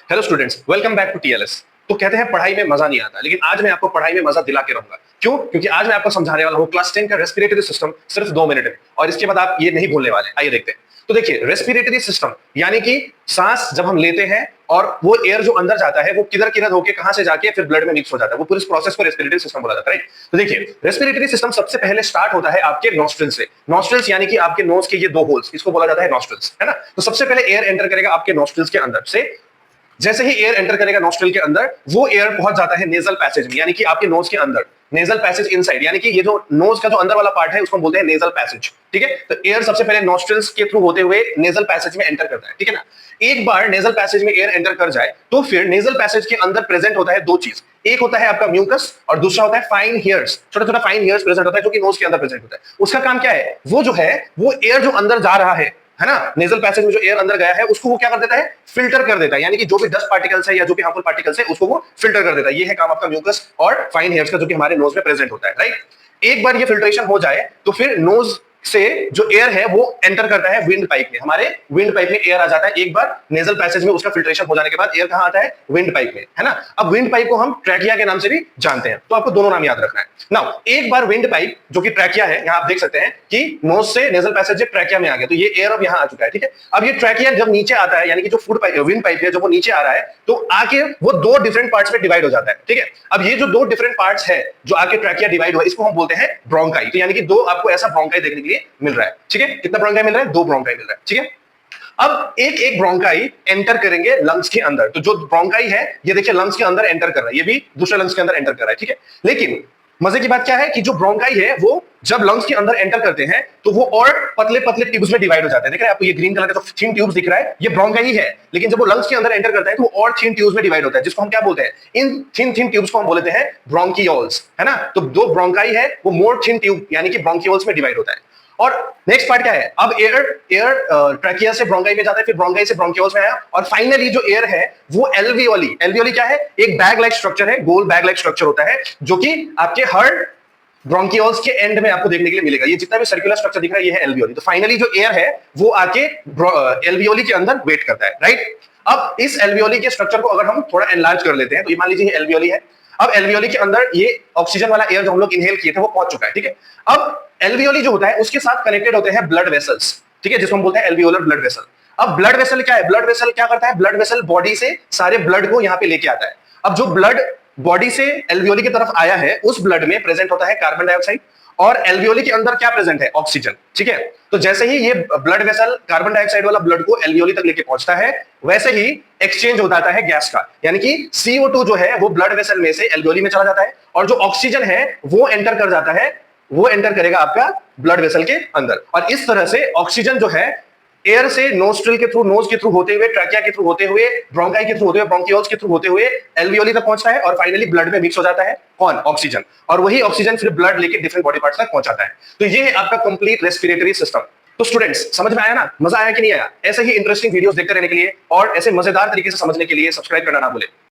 Hello students, welcome back to TLS. तो कहते हैं पढ़ाई में मजा नहीं आता, लेकिन आज मैं आपको पढ़ाई में मजा दिला के रहूंगा। क्यों? क्योंकि आज मैं आपको समझाने वाला हूं क्लास 10 का रेस्पिरेटरी सिस्टम सिर्फ 2 मिनट में, और इसके बाद आप ये नहीं भूलने वाले। आइए देखते हैं। तो देखिए, रेस्पिरेटरी सिस्टम यानी कि सांस जब हम लेते हैं और वो एयर जो अंदर जाता है वो किधर किधर होके कहां से जाके फिर ब्लड में मिक्स हो जाता है, वो पूरी प्रोसेस को रेस्पिरेटरी सिस्टम बोला जाता है, राइट? तो देखिए, रेस्पिरेटरी सिस्टम सबसे पहले स्टार्ट होता है आपके नॉस्ट्रिल से। नॉस्ट्रिल्स यानी कि आपके नोज के ये 2 होल्स, इसको बोला जाता है नॉस्ट्रिल्स, है ना? तो सबसे पहले एयर एंटर करेगा आपके नॉस्ट्रिल्स के अंदर से। जैसे ही एयर एंटर करेगा नॉस्ट्रिल के अंदर, वो एयर पहुंच जाता है नेजल पैसेज में, यानी कि आपके नोज के अंदर। नेजल पैसेज इनसाइड, यानी कि ये जो नोज का जो अंदर वाला पार्ट है उसको हम बोलते हैं नेजल पैसेज, ठीक है? तो एयर सबसे पहले नॉस्ट्रिल्स के थ्रू होते हुए नेजल पैसेज में एंटर करता है, ठीक है ना? एक बार नेजल पैसेज में एयर एंटर कर जाए तो फिर नेजल पैसेज के अंदर प्रेजेंट होता है 2 चीज। एक होता है आपका म्यूकस और दूसरा होता है फाइन हेयर्स। छोटा छोटा फाइन हेयर्स प्रेजेंट होता है जो कि नोज के अंदर प्रेजेंट होता है। उसका काम क्या है? वो जो है वो एयर जो अंदर जा रहा है ना, नेजल पैसेज में जो एयर अंदर गया है उसको वो क्या कर देता है? फिल्टर कर देता है, यानी कि जो भी डस्ट पार्टिकल्स है या जो भी हार्मफुल पार्टिकल्स है उसको वो फिल्टर कर देता है। ये है काम आपका म्यूकस और फाइन हेयर्स का, जो कि हमारे नोज में प्रेजेंट होता है, राइट? एक बार ये फिल्ट्रेशन हो जाए तो फिर नोज से जो एयर है वो एंटर करता है विंड पाइप में। हमारे विंड पाइप में एयर आ जाता है एक बार नेजल पैसेज में, उसका फिल्ट्रेशन हो जाने के बाद एयर कहां आता है? विंड पाइप में, है ना? अब विंड पाइप को हम ट्रैकिया के नाम से भी जानते हैं, तो आपको दोनों नाम याद रखना है। नाउ एक बार विंड पाइप जो कि ट्रैकिया है, यहां आप देख सकते हैं कि नोज से नेजल पैसेज से ट्रैकिया में आ गया, तो ये एयर अब यहां आ चुका है, ठीक है? अब ये ट्रैकिया जब नीचे आता है, यानी कि जो फूड पाइप विंड पाइप है जब वो नीचे आ रहा है तो आके वो 2 डिफरेंट पार्ट्स में डिवाइड हो जाता है, ठीक है? अब ये जो 2 डिफरेंट पार्ट्स है जो आके ट्रैकिया डिवाइड हुआ, इसको हम बोलते हैं ब्रोंकाई। तो यानी कि 2 आपको ऐसा ब्रोंकाई देखने के लिए मिल रहा है, ठीक है? कितना ब्रोंकाई मिल रहा है? 2 ब्रोंकाई मिल रहा है, ठीक है? अब एक एक ब्रोंकाई एंटर करेंगे लंग्स के अंदर। तो जो ब्रोंकाई है ये देखिए लंग्स के अंदर एंटर कर रहा है, ये भी दूसरे लंग्स के अंदर एंटर कर रहा है, ठीक है? लेकिन मजे की बात क्या है कि जो ब्रोंकाई है वो जब लंग्स के अंदर एंटर करते हैं तो वो और पतले पतले ट्यूब्स में डिवाइड हो जाते हैं। देख रहे हैं आपको ये ग्रीन कलर का जो थिन ट्यूब्स दिख रहा है, ये ब्रोंकाई ही है, लेकिन जब वो लंग्स के अंदर एंटर करता है तो वो और थिन ट्यूब्स में डिवाइड होता है, जिसको हम क्या बोलते हैं? इन थिन थिन ट्यूब्स को हम बोलते हैं ब्रोंकियोल्स, है ना? तो दो ब्रोंकाई है वो मोर थिन ट्यूब यानी कि ब्रोंकियोल्स में डिवाइड होता है। और नेक्स्ट पार्ट क्या है? अब एयर ट्रैकिया से ब्रोंकाई में जाता है, फिर ब्रोंकाई से ब्रोंकियोल्स में आया, और फाइनली जो एयर है वो एल्वियोली। एल्वियोली क्या है? एक बैग लाइक स्ट्रक्चर है, गोल बैग लाइक स्ट्रक्चर होता है, जो कि आपके हर ब्रोंकियोल्स के एंड में आपको देखने के लिए मिलेगा। ये जितना भी सर्कुलर स्ट्रक्चर दिख रहा है ये है एल्वियोली। तो फाइनली जो एयर है वो आके एल्वियोली के अंदर वेट करता है, राइट? अब इस एल्वियोली के स्ट्रक्चर को अगर हम थोड़ा एनलार्ज कर लेते हैं तो ये मान लीजिए ये एल्वियोली है। अब एल्वियोली के अंदर ये ऑक्सीजन वाला एयर जो हम लोग इनहेल किए थे वो पहुंच चुका है, ठीक है? अब एल्वियोली जो होता है उसके साथ कनेक्टेड होते हैं ब्लड वेसल्स, ठीक है, जिसको हम बोलते हैं एल्वियोलर ब्लड वेसल। अब ब्लड वेसल क्या है? ब्लड वेसल क्या करता है? ब्लड वेसल बॉडी से सारे ब्लड को यहां पे लेके आता है। अब जो ब्लड बॉडी से एल्वियोली की तरफ आया है उस ब्लड में प्रेजेंट होता है कार्बन डाइऑक्साइड, और एल्वियोली के अंदर क्या प्रेजेंट है? ऑक्सीजन, ठीक है? तो जैसे ही ये ब्लड वेसल कार्बन डाइऑक्साइड वाला ब्लड को एल्वियोली तक लेके पहुंचता है, वैसे ही एक्सचेंज हो जाता है गैस का, यानी कि CO2 जो है वो ब्लड वेसल में से एल्वियोली में चला जाता है, और जो ऑक्सीजन है वो एंटर कर जाता है, वो एंटर करेगा आपका ब्लड वेसल के अंदर। और इस तरह से ऑक्सीजन जो है एयर से नोस्ट्रिल के थ्रू, नोज के थ्रू होते हुए, ट्रैकिया के थ्रू होते हुए, ब्रोंकाई के थ्रू होते हुए, ब्रोंकियोल्स के थ्रू होते हुए एल्वियोली तक पहुंचता है, और फाइनली ब्लड में मिक्स हो जाता है कौन? ऑक्सीजन। और वही ऑक्सीजन फिर ब्लड लेके डिफरेंट बॉडी पार्ट्स तक पहुंचाता है। तो ये है आपका कंप्लीट रेस्पिरेटरी सिस्टम। तो स्टूडेंट्स, समझ में आया ना? मजा आया कि नहीं आया? ऐसे ही इंटरेस्टिंग वीडियोस देखते रहने के लिए और ऐसे मजेदार तरीके से समझने के लिए सब्सक्राइब करना ना भूलें।